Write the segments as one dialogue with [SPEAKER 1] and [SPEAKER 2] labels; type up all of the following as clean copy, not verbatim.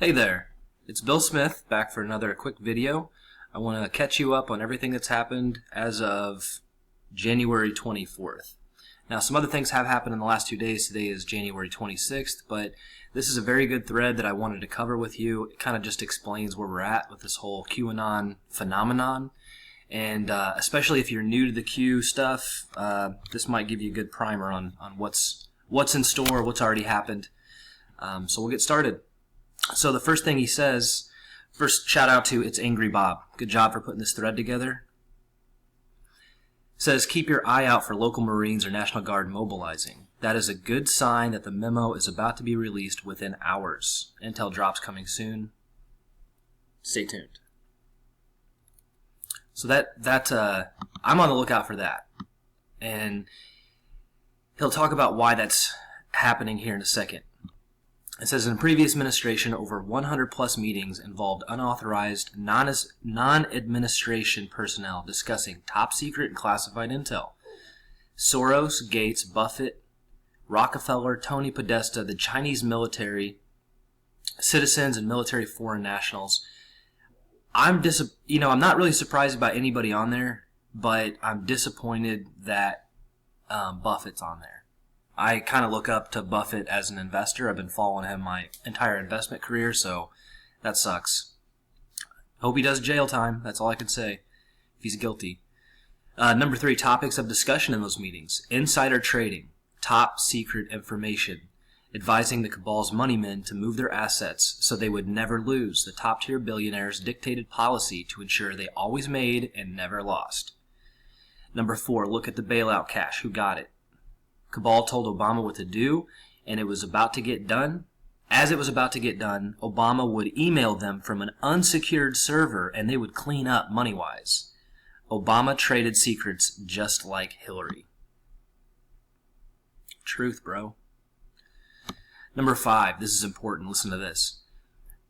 [SPEAKER 1] Hey there, it's Bill Smith back for another quick video. I want to catch you up on everything that's happened as of January 24th. Now, some other things have happened in the last 2 days. Today is January 26th, but this is a very good thread that I wanted to cover with you. It kind of just explains where we're at with this whole QAnon phenomenon, and especially if you're new to the Q stuff, this might give you a good primer on what's in store, what's already happened. So we'll get started. So the first thing he says, first shout out to It's Angry Bob. Good job for putting this thread together. Says, keep your eye out for local Marines or National Guard mobilizing. That is a good sign that the memo is about to be released within hours. Intel drops coming soon. Stay tuned. So I'm on the lookout for that. And he'll talk about why that's happening here in a second. It says, in previous administration, over 100 plus meetings involved unauthorized non-administration personnel discussing top secret and classified intel. Soros, Gates, Buffett, Rockefeller, Tony Podesta, the Chinese military, citizens and military foreign nationals. I'm not really surprised about anybody on there, but I'm disappointed that Buffett's on there. I kind of look up to Buffett as an investor. I've been following him my entire investment career, so that sucks. Hope he does jail time. That's all I can say, if he's guilty. Number 3, topics of discussion in those meetings. Insider trading, top secret information, advising the cabal's moneymen to move their assets so they would never lose. The top-tier billionaires dictated policy to ensure they always made and never lost. Number 4, look at the bailout cash. Who got it? Cabal told Obama what to do, and it was about to get done. As it was about to get done, Obama would email them from an unsecured server, and they would clean up money-wise. Obama traded secrets just like Hillary. Truth, bro. Number 5, this is important. Listen to this.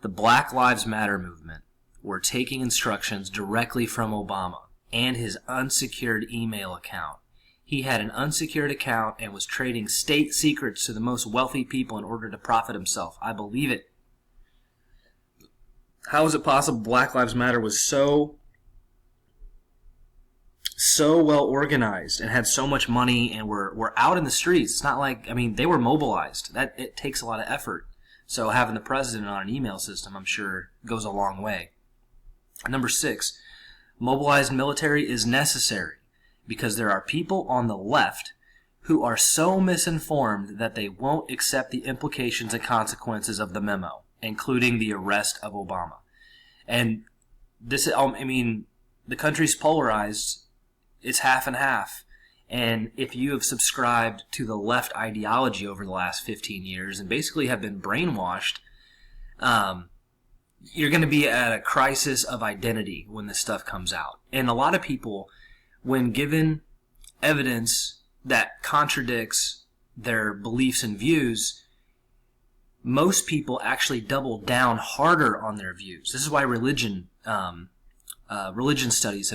[SPEAKER 1] The Black Lives Matter movement were taking instructions directly from Obama and his unsecured email account. He had an unsecured account and was trading state secrets to the most wealthy people in order to profit himself. I believe it. How is it possible Black Lives Matter was so well organized and had so much money and were out in the streets? It's not like, they were mobilized. It takes a lot of effort. So having the president on an email system, I'm sure, goes a long way. Number 6, mobilized military is necessary, because there are people on the left who are so misinformed that they won't accept the implications and consequences of the memo, including the arrest of Obama. And this, the country's polarized. It's half and half. And if you have subscribed to the left ideology over the last 15 years and basically have been brainwashed, you're going to be at a crisis of identity when this stuff comes out. And a lot of people, when given evidence that contradicts their beliefs and views, most people actually double down harder on their views. This is why religion studies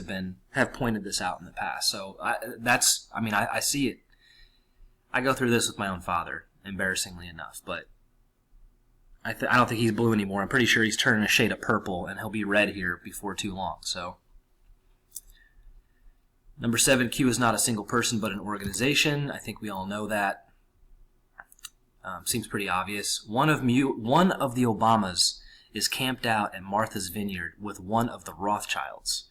[SPEAKER 1] have pointed this out in the past. So I see it. I go through this with my own father, embarrassingly enough, but I don't think he's blue anymore. I'm pretty sure he's turning a shade of purple, and he'll be red here before too long. So. Number 7, Q is not a single person but an organization. I think we all know that. Seems pretty obvious. One of the Obamas is camped out at Martha's Vineyard with one of the Rothschilds.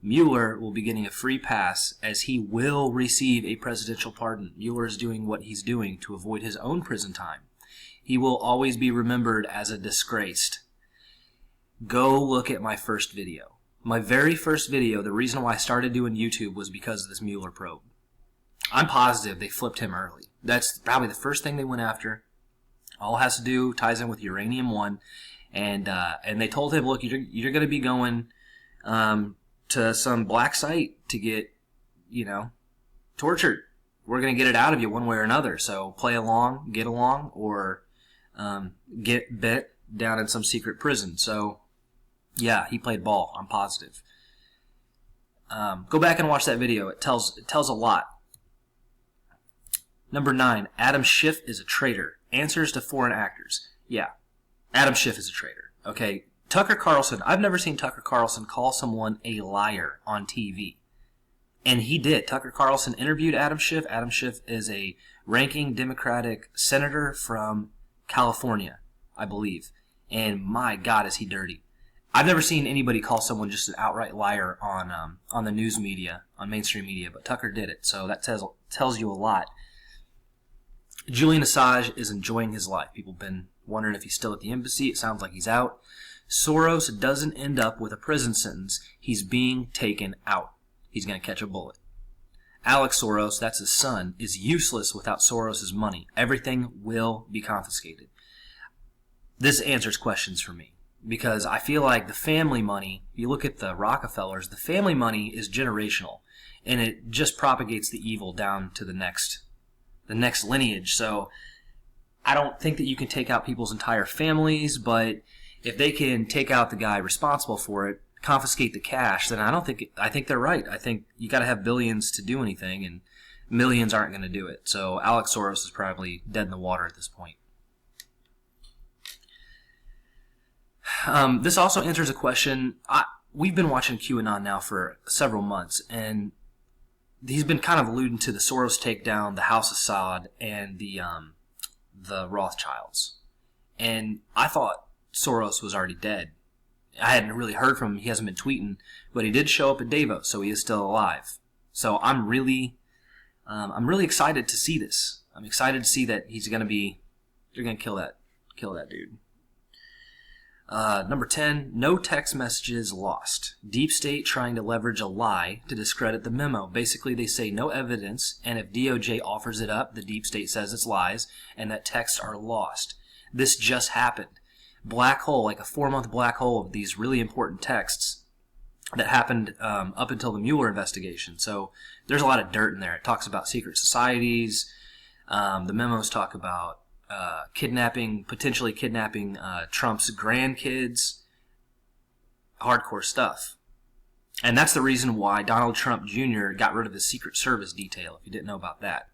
[SPEAKER 1] Mueller will be getting a free pass as he will receive a presidential pardon. Mueller is doing what he's doing to avoid his own prison time. He will always be remembered as a disgraced. Go look at my first video. My very first video, the reason why I started doing YouTube was because of this Mueller probe. I'm positive they flipped him early. That's probably the first thing they went after. All it has to do ties in with Uranium-1, and they told him, look, you're going to be going to some black site to get, tortured. We're going to get it out of you one way or another. So play along, get along, or get bit down in some secret prison. So. Yeah, he played ball. I'm positive. Go back and watch that video. It tells a lot. Number 9, Adam Schiff is a traitor. Answers to foreign actors. Yeah, Adam Schiff is a traitor. Okay, Tucker Carlson, I've never seen Tucker Carlson call someone a liar on TV. And he did. Tucker Carlson interviewed Adam Schiff. Adam Schiff is a ranking Democratic senator from California, I believe. And my God, is he dirty. I've never seen anybody call someone just an outright liar on the news media, on mainstream media, but Tucker did it. So that tells you a lot. Julian Assange is enjoying his life. People have been wondering if he's still at the embassy. It sounds like he's out. Soros doesn't end up with a prison sentence. He's being taken out. He's going to catch a bullet. Alex Soros, that's his son, is useless without Soros' money. Everything will be confiscated. This answers questions for me, because I feel like the family money, you look at the Rockefellers, the family money is generational, and it just propagates the evil down to the next lineage. So I don't think that you can take out people's entire families, but if they can take out the guy responsible for it, confiscate the cash, then I think they're right. I think you got to have billions to do anything, and millions aren't going to do it. So Alex Soros is probably dead in the water at this point. This also answers a question. We've been watching QAnon now for several months, and he's been kind of alluding to the Soros takedown, the House Assad, and the Rothschilds. And I thought Soros was already dead. I hadn't really heard from him. He hasn't been tweeting, but he did show up at Davos, so he is still alive. So I'm really excited to see this. I'm excited to see that they're going to kill that dude. Number 10, no text messages lost. Deep State trying to leverage a lie to discredit the memo. Basically, they say no evidence, and if DOJ offers it up, the Deep State says it's lies, and that texts are lost. This just happened. Black hole, like a 4-month black hole of these really important texts that happened up until the Mueller investigation. So there's a lot of dirt in there. It talks about secret societies. The memos talk about potentially kidnapping Trump's grandkids. Hardcore stuff. And that's the reason why Donald Trump Jr. got rid of his Secret Service detail, if you didn't know about that.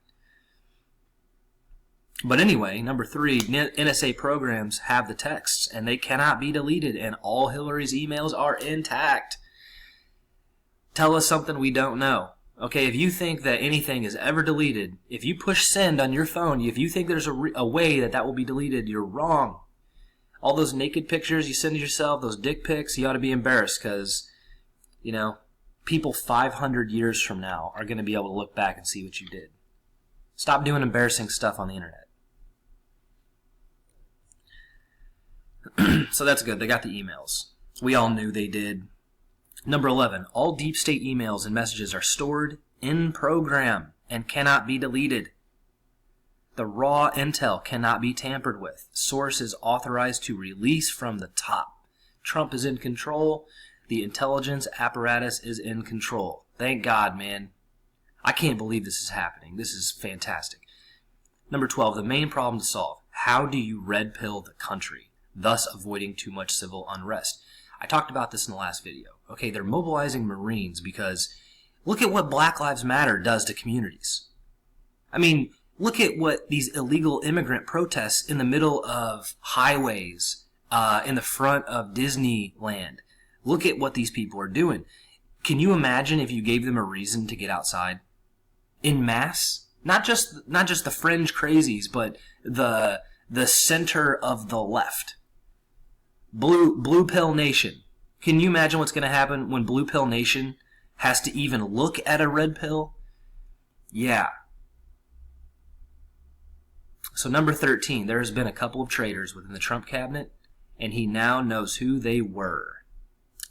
[SPEAKER 1] But anyway, number 3, NSA programs have the texts, and they cannot be deleted, and all Hillary's emails are intact. Tell us something we don't know. Okay, if you think that anything is ever deleted, if you push send on your phone, if you think there's a way that will be deleted, you're wrong. All those naked pictures you send yourself, those dick pics, you ought to be embarrassed, because, people 500 years from now are going to be able to look back and see what you did. Stop doing embarrassing stuff on the internet. So that's good. They got the emails. We all knew they did. Number 11, all deep state emails and messages are stored in program and cannot be deleted. The raw intel cannot be tampered with. Source is authorized to release from the top. Trump is in control. The intelligence apparatus is in control. Thank God, man. I can't believe this is happening. This is fantastic. Number 12, the main problem to solve. How do you red pill the country, thus avoiding too much civil unrest? I talked about this in the last video. Okay, they're mobilizing Marines because look at what Black Lives Matter does to communities. I mean, look at what these illegal immigrant protests in the middle of highways, in the front of Disneyland. Look at what these people are doing. Can you imagine if you gave them a reason to get outside? In mass? Not just the fringe crazies, but the center of the left. Blue Pill Nation. Can you imagine what's going to happen when Blue Pill Nation has to even look at a red pill? Yeah. So number 13, there has been a couple of traitors within the Trump cabinet, and he now knows who they were.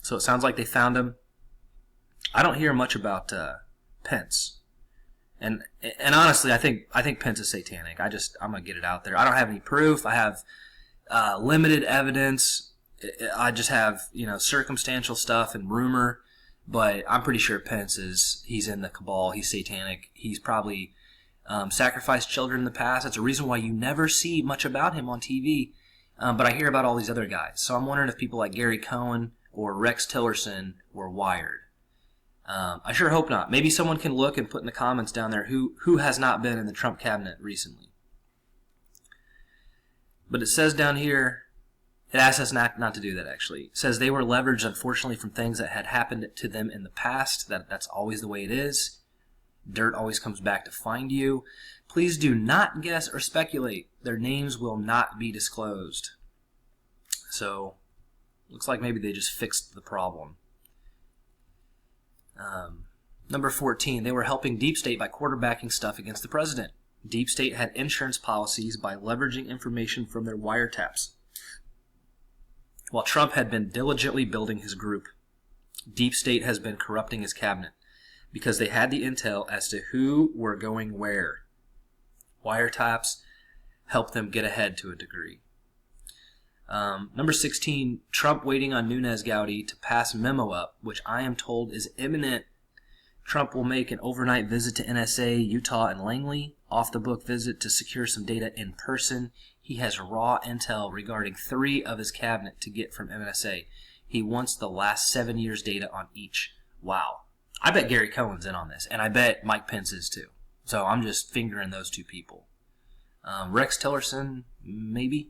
[SPEAKER 1] So it sounds like they found him. I don't hear much about Pence. And honestly, I think Pence is satanic. I'm going to get it out there. I don't have any proof. I have limited evidence. I just have, circumstantial stuff and rumor, but I'm pretty sure he's in the cabal. He's satanic. He's probably sacrificed children in the past. That's a reason why you never see much about him on TV. But I hear about all these other guys. So I'm wondering if people like Gary Cohen or Rex Tillerson were wired. I sure hope not. Maybe someone can look and put in the comments down there who has not been in the Trump cabinet recently. But it says down here, It asks us not to do that, actually. It says they were leveraged, unfortunately, from things that had happened to them in the past. That's always the way it is. Dirt always comes back to find you. Please do not guess or speculate. Their names will not be disclosed. So, looks like maybe they just fixed the problem. Number 14, they were helping Deep State by quarterbacking stuff against the president. Deep State had insurance policies by leveraging information from their wiretaps. While Trump had been diligently building his group, Deep State has been corrupting his cabinet because they had the intel as to who were going where. Wiretaps helped them get ahead to a degree. Number 16, Trump waiting on Nunes-Gowdy to pass memo up, which I am told is imminent. Trump will make an overnight visit to NSA, Utah, and Langley, off-the-book visit to secure some data in person. He has raw intel regarding 3 of his cabinet to get from NSA. He wants the last 7 years' data on each. Wow. I bet Gary Cohen's in on this, and I bet Mike Pence is too. So I'm just fingering those 2 people. Rex Tillerson, maybe?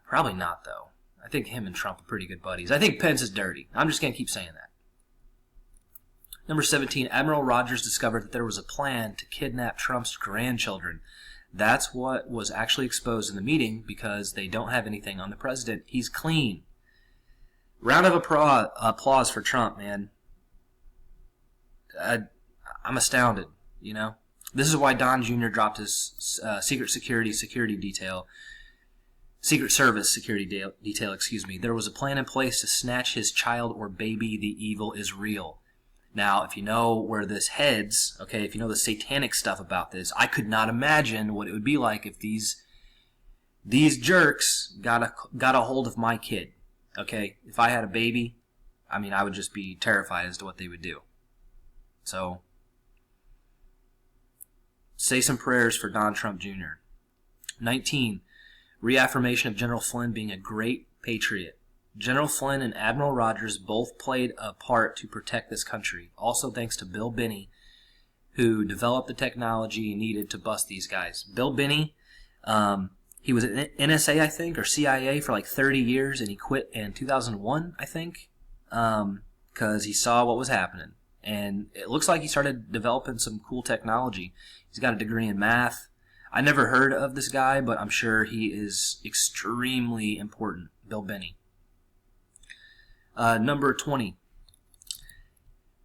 [SPEAKER 1] Probably not, though. I think him and Trump are pretty good buddies. I think Pence is dirty. I'm just going to keep saying that. Number 17, Admiral Rogers discovered that there was a plan to kidnap Trump's grandchildren. That's what was actually exposed in the meeting because they don't have anything on the president. He's clean. Round of applause for Trump, man. I'm astounded, you know. This is why Don Jr. dropped his Secret Service security detail. There was a plan in place to snatch his child or baby. The evil is real. Now, if you know where this heads, okay, if you know the satanic stuff about this, I could not imagine what it would be like if these jerks got a hold of my kid, okay? If I had a baby, I mean, I would just be terrified as to what they would do. So, say some prayers for Don Trump Jr. 19, reaffirmation of General Flynn being a great patriot. General Flynn and Admiral Rogers both played a part to protect this country. Also thanks to Bill Binney, who developed the technology needed to bust these guys. Bill Binney, he was at NSA, I think, or CIA for like 30 years, and he quit in 2001, I think, because he saw what was happening. And it looks like he started developing some cool technology. He's got a degree in math. I never heard of this guy, but I'm sure he is extremely important. Bill Binney. Number 20.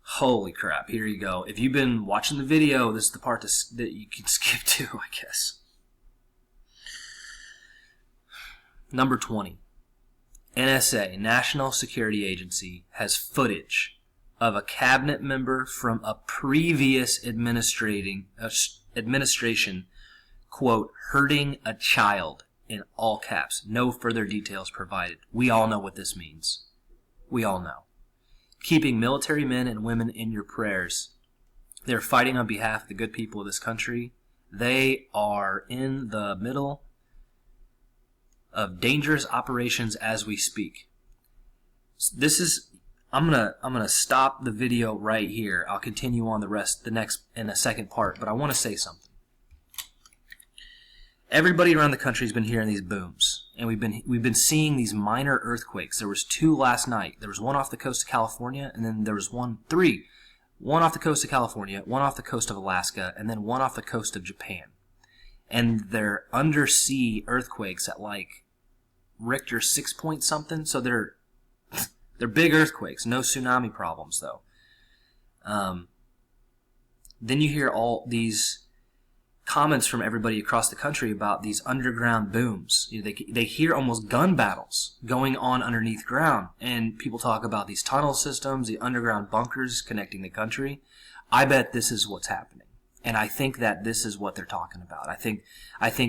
[SPEAKER 1] Holy crap, here you go. If you've been watching the video, this is the part that you can skip to, I guess. Number 20. NSA, National Security Agency, has footage of a cabinet member from a previous administration, quote, hurting a child, in all caps. No further details provided. We all know what this means. We all know. Keeping military men and women in your prayers. They're fighting on behalf of the good people of this country. They are in the middle of dangerous operations as we speak. I'm gonna stop the video right here. I'll continue on in the second part, but I want to say something. Everybody around the country has been hearing these booms, and we've been seeing these minor earthquakes. There was 2 last night. There was one off the coast of California, and then there was 3. One off the coast of California, one off the coast of Alaska, and then one off the coast of Japan. And they're undersea earthquakes at like Richter 6 point something. So they're big earthquakes. No tsunami problems though. Then you hear all these comments from everybody across the country about these underground booms. You know, they hear almost gun battles going on underneath ground, and people talk about these tunnel systems, the underground bunkers connecting the country. I bet this is what's happening, and I think that this is what they're talking about. I think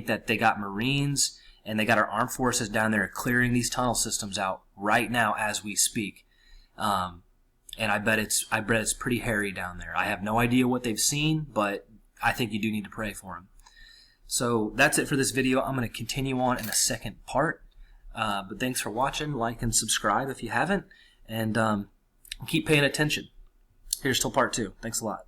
[SPEAKER 1] that they got Marines and they got our armed forces down there clearing these tunnel systems out right now as we speak. And I bet it's pretty hairy down there. I have no idea what they've seen, but I think you do need to pray for them. So that's it for this video. I'm going to continue on in the second part. But thanks for watching. Like and subscribe if you haven't. And keep paying attention. Here's till part 2. Thanks a lot.